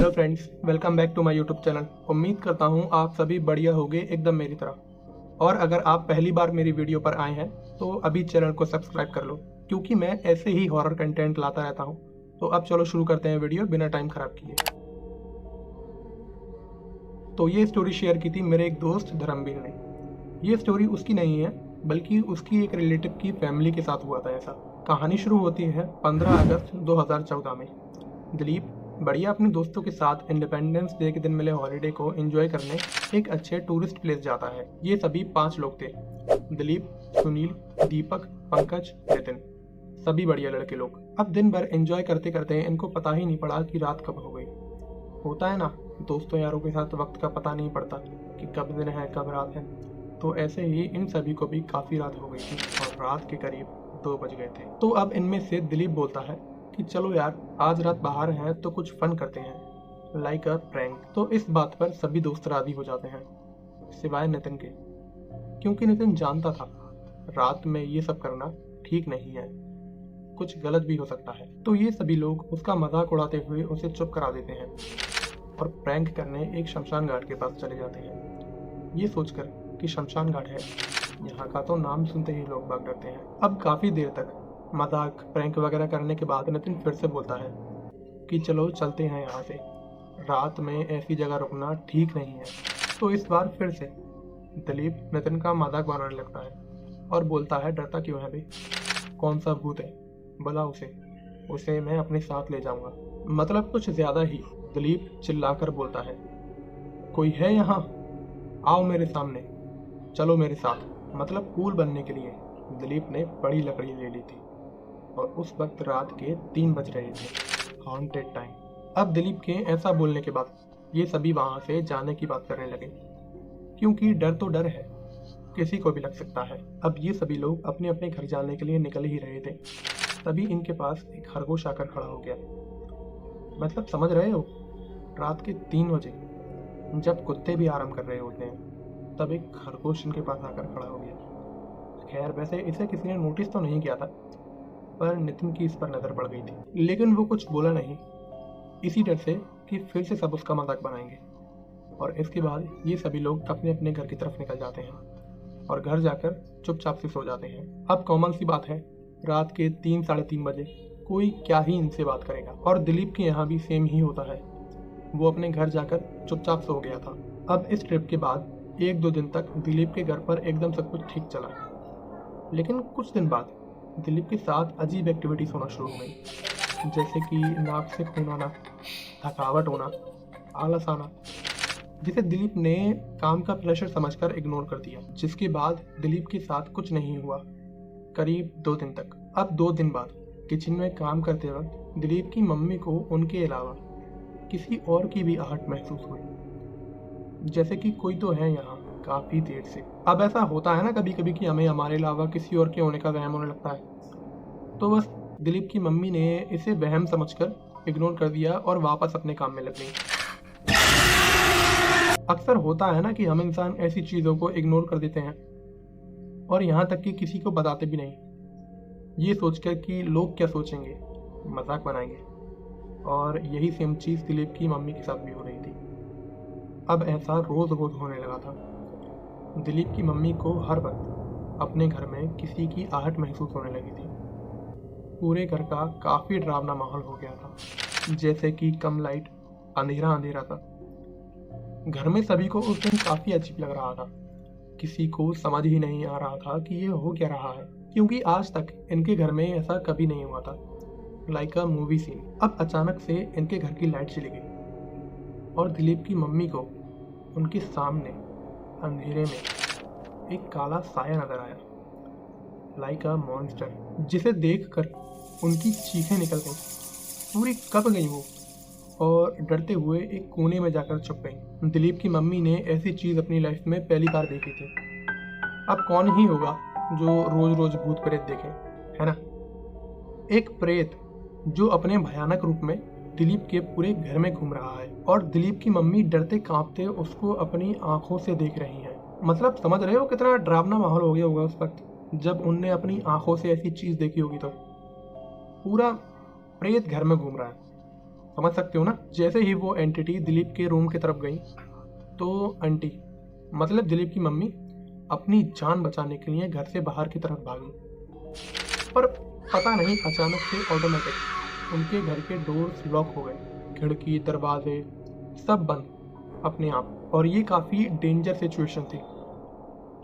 Hello friends, welcome back to my YouTube channel. उम्मीद करता हूँ आप सभी बढ़िया होंगे एकदम मेरी तरह। और अगर आप पहली बार मेरी वीडियो पर आए हैं तो अभी चैनल को सब्सक्राइब कर लो, क्योंकि मैं ऐसे ही हॉरर कंटेंट लाता रहता हूँ। तो अब चलो शुरू करते हैं वीडियो बिना टाइम खराब किए। तो ये स्टोरी शेयर की थी मेरे एक दोस्त धर्मवीर ने। ये स्टोरी उसकी नहीं है, बल्कि उसकी एक रिलेटिव की फैमिली के साथ हुआ था ऐसा। कहानी शुरू होती है 15 अगस्त 2014 में। दिलीप बढ़िया अपने दोस्तों के साथ इंडिपेंडेंस डे के दिन मिले हॉलिडे को एंजॉय करने एक अच्छे टूरिस्ट प्लेस जाता है। ये सभी 5 लोग थे: दिलीप, सुनील, दीपक, पंकज, नितिन। सभी बढ़िया लड़के लोग। अब दिन भर एंजॉय करते करते इनको पता ही नहीं पड़ा कि रात कब हो गई। होता है ना, दोस्तों यारों के साथ वक्त का पता नहीं पड़ता कि कब दिन है कब रात है। तो ऐसे ही इन सभी को भी काफी रात हो गई थी और रात के करीब 2 बज गए थे। तो अब इनमें से दिलीप बोलता है कि चलो यार, आज रात बाहर हैं तो कुछ फन करते हैं, लाइक अ प्रैंक। तो इस बात पर सभी दोस्त राजी हो जाते हैं, सिवाय नितिन के, क्योंकि नितिन जानता था रात में ये सब करना ठीक नहीं है, कुछ गलत भी हो सकता है। तो ये सभी लोग उसका मजाक उड़ाते हुए उसे चुप करा देते हैं और प्रैंक करने एक शमशान घाट के पास चले जाते हैं, ये सोचकर कि शमशान घाट है, यहाँ का तो नाम सुनते ही लोग भाग डरते हैं। अब काफी देर तक मजाक प्रैंक वगैरह करने के बाद नितिन फिर से बोलता है कि चलो चलते हैं यहाँ से, रात में ऐसी जगह रुकना ठीक नहीं है। तो इस बार फिर से दिलीप नितिन का मजाक बनाने लगता है और बोलता है, डरता क्यों है भाई, कौन सा भूत है, बुला उसे मैं अपने साथ ले जाऊंगा। मतलब कुछ ज्यादा ही दिलीप चिल्लाकर बोलता है, कोई है यहाँ, आओ मेरे सामने, चलो मेरे साथ। मतलब कूल बनने के लिए दिलीप ने बड़ी लकड़ी ले ली थी और उस वक्त रात के 3 बज रहे थे, हॉन्टेड टाइम। अब दिलीप के ऐसा बोलने के बाद ये सभी वहां से जाने की बात करने लगे, क्योंकि डर तो डर है, किसी को भी लग सकता है। अब ये सभी लोग अपने अपने घर जाने के लिए निकल ही रहे थे, तभी इनके पास एक खरगोश आकर खड़ा हो गया। मतलब समझ रहे हो, रात के 3 बजे जब कुत्ते भी आराम कर रहे होते हैं, तब एक खरगोश इनके पास आकर खड़ा हो गया। खैर, वैसे इसे किसी ने नोटिस तो नहीं किया था, पर नितिन की इस पर नजर पड़ गई थी, लेकिन वो कुछ बोला नहीं, इसी डर से कि फिर से सब उसका मजाक बनाएंगे। और इसके बाद ये सभी लोग अपने अपने घर की तरफ निकल जाते हैं और घर जाकर चुपचाप से सो जाते हैं। अब कॉमन सी बात है, रात के 3 साढ़े 3 बजे कोई क्या ही इनसे बात करेगा। और दिलीप के यहाँ भी सेम ही होता है, वो अपने घर जाकर चुपचाप सो गया था। अब इस ट्रिप के बाद 1-2 दिन तक दिलीप के घर पर एकदम सब कुछ ठीक चला, लेकिन कुछ दिन बाद दिलीप के साथ अजीब एक्टिविटीज होना शुरू हो गई, जैसे कि नाक से खून आना, थकावट होना, आलस आना, जिसे दिलीप ने काम का प्रेशर समझकर इग्नोर कर दिया। जिसके बाद दिलीप के साथ कुछ नहीं हुआ करीब 2 दिन तक। अब 2 दिन बाद किचन में काम करते वक्त दिलीप की मम्मी को उनके अलावा किसी और की भी आहट महसूस हुई, जैसे कि कोई तो है यहाँ काफी देर से। अब ऐसा होता है ना कभी कभी कि हमें हमारे अलावा किसी और के होने का वहम होने लगता है। तो बस दिलीप की मम्मी ने इसे वहम समझकर इग्नोर कर दिया और वापस अपने काम में लग गई। अक्सर होता है ना कि हम इंसान ऐसी चीजों को इग्नोर कर देते हैं और यहाँ तक कि किसी को बताते भी नहीं, ये सोचकर कि लोग क्या सोचेंगे, मजाक बनाएंगे। और यही सेम चीज दिलीप की मम्मी के साथ भी हो रही थी। अब ऐसा रोज रोज होने लगा था। दिलीप की मम्मी को हर वक्त अपने घर में किसी की आहट महसूस होने लगी थी। पूरे घर का काफी डरावना माहौल हो गया था, जैसे कि कम लाइट, अंधेरा अंधेरा था। घर में सभी को उस दिन काफी अजीब लग रहा था, किसी को समझ ही नहीं आ रहा था कि ये हो क्या रहा है, क्योंकि आज तक इनके घर में ऐसा कभी नहीं हुआ था, लाइक अ मूवी सीन। अब अचानक से इनके घर की लाइट चली गई और दिलीप की मम्मी को उनके सामने अंधेरे में एक काला साया नजर आया, लाइक अ मॉन्स्टर, जिसे देखकर उनकी चीखें निकल गईं। पूरी कब गई वो और डरते हुए एक कोने में जाकर छुप गई। दिलीप की मम्मी ने ऐसी चीज अपनी लाइफ में पहली बार देखी थी। अब कौन ही होगा जो रोज रोज भूत प्रेत देखे, है ना। एक प्रेत जो अपने भयानक रूप में दिलीप के पूरे घर में घूम रहा है और दिलीप की मम्मी डरते कांपते उसको अपनी आंखों से देख रही हैं। मतलब समझ रहे हो कितना डरावना माहौल हो गया होगा उस वक्त जब उनने अपनी आंखों से ऐसी चीज देखी होगी। तो पूरा प्रेत घर में घूम रहा है समझ सकते हो ना। जैसे ही वो एंटिटी दिलीप के रूम की तरफ गई तो आंटी मतलब दिलीप की मम्मी अपनी जान बचाने के लिए घर से बाहर की तरफ भागी, पर पता नहीं अचानक से ऑटोमेटिक उनके घर के डोर्स लॉक हो गए, खिड़की दरवाजे सब बंद अपने आप। और ये काफ़ी डेंजर सिचुएशन थी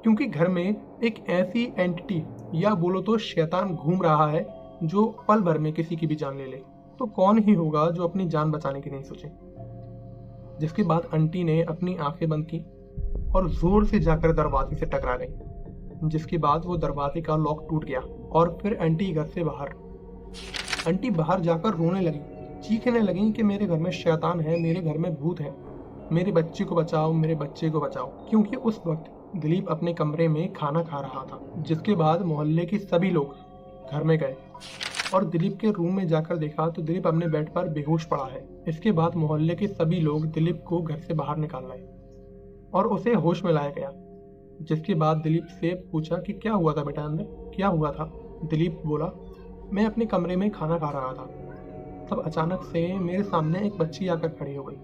क्योंकि घर में एक ऐसी एंटिटी या बोलो तो शैतान घूम रहा है जो पल भर में किसी की भी जान ले ले। तो कौन ही होगा जो अपनी जान बचाने की नहीं सोचे। जिसके बाद आंटी ने अपनी आंखें बंद की और जोर से जाकर दरवाजे से टकरा गई, जिसके बाद वो दरवाजे का लॉक टूट गया और फिर आंटी घर से बाहर। आंटी बाहर जाकर रोने लगी, चीखने लगी कि मेरे घर में शैतान है, मेरे घर में भूत है, मेरे बच्चे को बचाओ, मेरे बच्चे को बचाओ। क्योंकि उस वक्त दिलीप अपने कमरे में खाना खा रहा था। जिसके बाद मोहल्ले के सभी लोग घर में गए और दिलीप के रूम में जाकर देखा तो दिलीप अपने बेड पर बेहोश पड़ा है। इसके बाद मोहल्ले के सभी लोग दिलीप को घर से बाहर निकाल लाए और उसे होश में लाया गया। जिसके बाद दिलीप से पूछा कि क्या हुआ था बेटा, अंदर क्या हुआ था। दिलीप बोला मैं अपने कमरे में खाना खा रहा था, तब अचानक से मेरे सामने एक बच्ची आकर खड़ी हो गई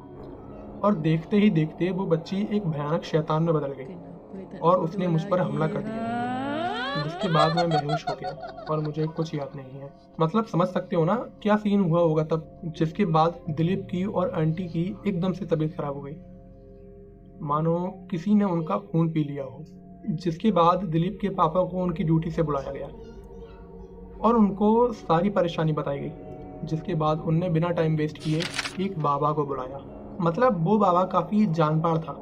और देखते ही देखते वो बच्ची एक भयानक शैतान में बदल गई और उसने मुझ पर हमला कर दिया। जिसके बाद मैं बेहोश हो गया और मुझे कुछ याद नहीं है। मतलब समझ सकते हो ना क्या सीन हुआ होगा तब। जिसके बाद दिलीप की और आंटी की एकदम से तबीयत खराब हो गई, मानो किसी ने उनका खून पी लिया हो। जिसके बाद दिलीप के पापा को उनकी ड्यूटी से बुलाया गया और उनको सारी परेशानी बताई गई। जिसके बाद उनने बिना टाइम वेस्ट किए एक बाबा को बुलाया। मतलब वो बाबा काफ़ी जानपाड़ था,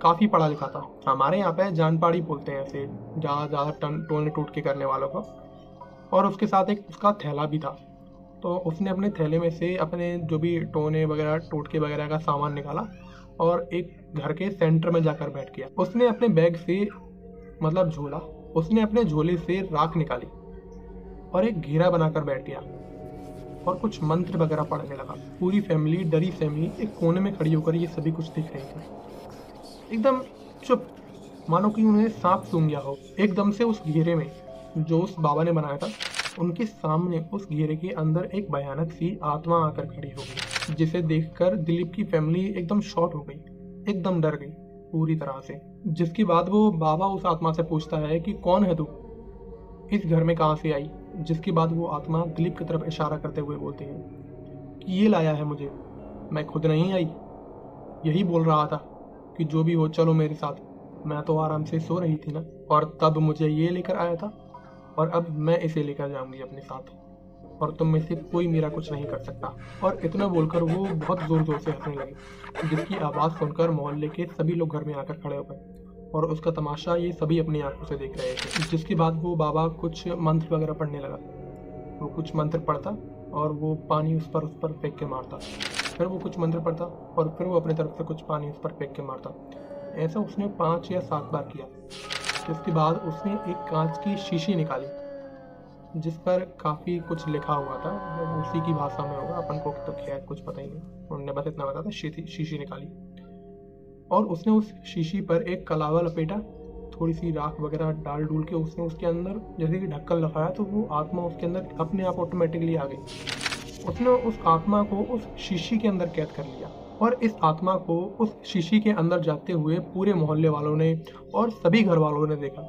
काफ़ी पढ़ा लिखा था। हमारे यहाँ पे जानपाड़ी बोलते हैं ऐसे ज़्यादा टोने टूट के करने वालों को। और उसके साथ एक उसका थैला भी था, तो उसने अपने थैले में से अपने जो भी टोने वगैरह टोटके वगैरह का सामान निकाला और एक घर के सेंटर में जाकर बैठ गया। उसने अपने बैग से मतलब झोला, उसने अपने झोले से राख निकाली और एक घेरा बनाकर बैठ गया और कुछ मंत्र वगैरह पढ़ने लगा। पूरी फैमिली, डरी फैमिली एक कोने में खड़ी होकर ये सभी कुछ देख रही थी, एकदम चुप, मानो कि उन्हें सांप सूंघ गया हो। एकदम से उस घेरे में जो उस बाबा ने बनाया था, उनके सामने उस घेरे के अंदर एक भयानक सी आत्मा आकर खड़ी हो गई, जिसे देखकर दिलीप की फैमिली एकदम शॉक हो गई, एकदम डर गई पूरी तरह से। जिसके बाद वो बाबा उस आत्मा से पूछता है कि कौन है तू, इस घर में कहाँ से आई। जिसके बाद वो आत्मा दिलीप की तरफ इशारा करते हुए बोलती है कि ये लाया है मुझे, मैं खुद नहीं आई, यही बोल रहा था कि जो भी हो चलो मेरे साथ। मैं तो आराम से सो रही थी ना, और तब मुझे ये लेकर आया था और अब मैं इसे लेकर जाऊंगी अपने साथ, और तुम में से कोई मेरा कुछ नहीं कर सकता। और इतना बोलकर वो बहुत जोर जोर से हंसने लगी, जिसकी आवाज़ सुनकर मोहल्ले के सभी लोग घर में आकर खड़े हो गए और उसका तमाशा ये सभी अपनी आंखों से देख रहे थे। जिसके बाद वो बाबा कुछ मंत्र वगैरह पढ़ने लगा। वो कुछ मंत्र पढ़ता और वो पानी उस पर फेंक के मारता, फिर वो कुछ मंत्र पढ़ता और फिर वो अपनी तरफ से कुछ पानी उस पर फेंक के मारता। ऐसा उसने 5 या 7 बार किया। इसके बाद उसने एक कांच की शीशी निकाली जिस पर काफ़ी कुछ लिखा हुआ था, वो उसी की भाषा में होगा, अपन को तो खैर कुछ पता ही नहीं, उन्होंने बस इतना बताया था। शीशी निकाली और उसने उस शीशी पर एक कलावा लपेटा, थोड़ी सी राख वगैरह डाल डूल के उसने उसके अंदर जैसे कि ढक्कन लगाया, तो वो आत्मा उसके अंदर अपने आप ऑटोमेटिकली आ गई। उसने उस आत्मा को उस शीशी के अंदर कैद कर लिया और इस आत्मा को उस शीशी के अंदर जाते हुए पूरे मोहल्ले वालों ने और सभी घर वालों ने देखा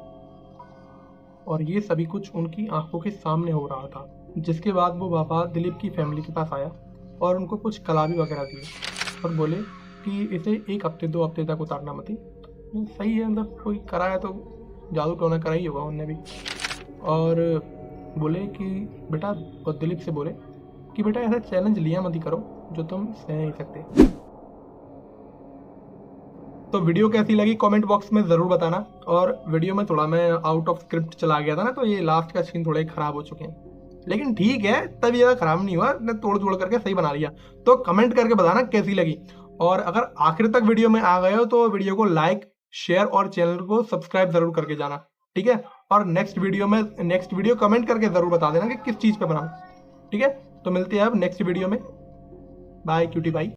और ये सभी कुछ उनकी आंखों के सामने हो रहा था। जिसके बाद वो बाबा दिलीप की फैमिली के पास आया और उनको कुछ कलावी वगैरह दिए और बोले कि इसे 1 हफ्ते 2 हफ्ते तक उतारना मत ही। सही है, मतलब कोई कराया तो जादू टोना करा ही होगा उनने भी। और बोले कि बेटा, और दिलीप से बोले कि बेटा ऐसा चैलेंज लिया मत ही करो जो तुम सह नहीं सकते। तो वीडियो कैसी लगी कमेंट बॉक्स में ज़रूर बताना। और वीडियो में थोड़ा मैं आउट ऑफ स्क्रिप्ट चला गया था ना, तो ये लास्ट का सीन थोड़े ख़राब हो चुके हैं, लेकिन ठीक है, तब ज़्यादा ख़राब नहीं हुआ, मैं तोड़ जोड़ करके सही बना लिया। तो कमेंट करके बताना कैसी लगी, और अगर आखिर तक वीडियो में आ गए हो तो वीडियो को लाइक, शेयर और चैनल को सब्सक्राइब ज़रूर करके जाना, ठीक है। और नेक्स्ट वीडियो कमेंट करके ज़रूर बता देना कि किस चीज़ पे बनाऊँ, ठीक है। तो मिलते हैं अब नेक्स्ट वीडियो में। Bye cutie by.